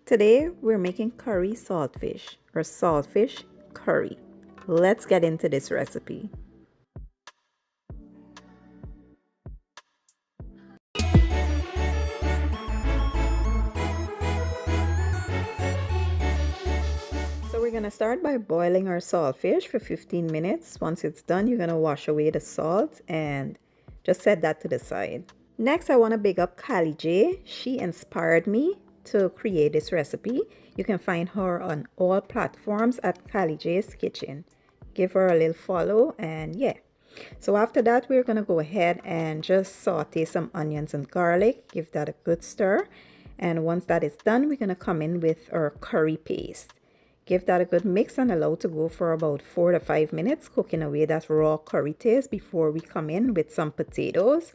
Today we're making curry saltfish or saltfish curry. Let's get into this recipe. So we're gonna start by boiling our saltfish for 15 minutes. Once it's done, you're gonna wash away the salt and just set that to the side. Next, I want to big up Callie J. She inspired me to create this recipe. You can find her on all platforms at Callie J's Kitchen. Give her a little follow and yeah. So after that, we're going to go ahead and just saute some onions and garlic. Give that a good stir. And once that is done, we're going to come in with our curry paste. Give that a good mix and allow to go for about 4 to 5 minutes, cooking away that raw curry taste before we come in with some potatoes,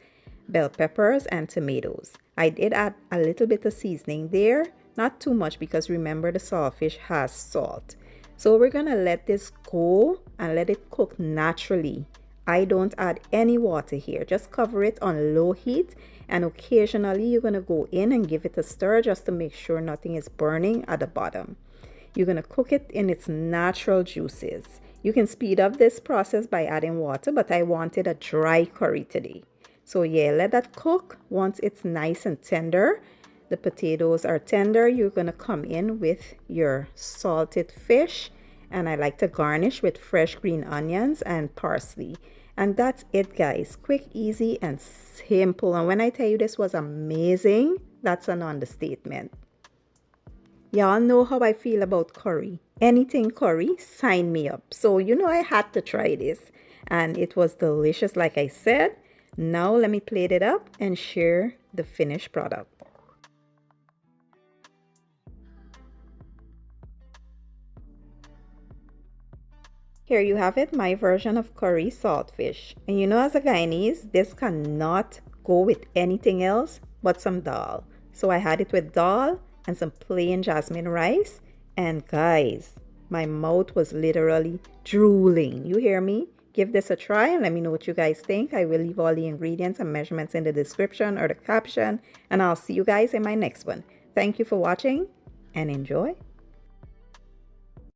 bell peppers, and tomatoes. I did add a little bit of seasoning there, not too much because remember the saltfish has salt. So we're gonna let this go and let it cook naturally. I don't add any water here, just cover it on low heat, and occasionally you're gonna go in and give it a stir just to make sure nothing is burning at the bottom. You're gonna cook it in its natural juices. You can speed up this process by adding water, but I wanted a dry curry today. So yeah, let that cook. Once it's nice and tender, the potatoes are tender, you're gonna come in with your salted fish, and I like to garnish with fresh green onions and parsley. And that's it, guys. Quick, easy, and simple. And when I tell you this was amazing, that's an understatement. Y'all know how I feel about curry. Anything curry, sign me up. So you know I had to try this, and it was delicious like I said. Now let me plate it up and share the finished product. Here you have it, my version of curry saltfish. And you know, as a Guyanese, this cannot go with anything else but some dal. So I had it with dal and some plain jasmine rice. And guys, my mouth was literally drooling. You hear me? Give this a try and let me know what you guys think. I will leave all the ingredients and measurements in the description or the caption. And I'll see you guys in my next one. Thank you for watching and enjoy.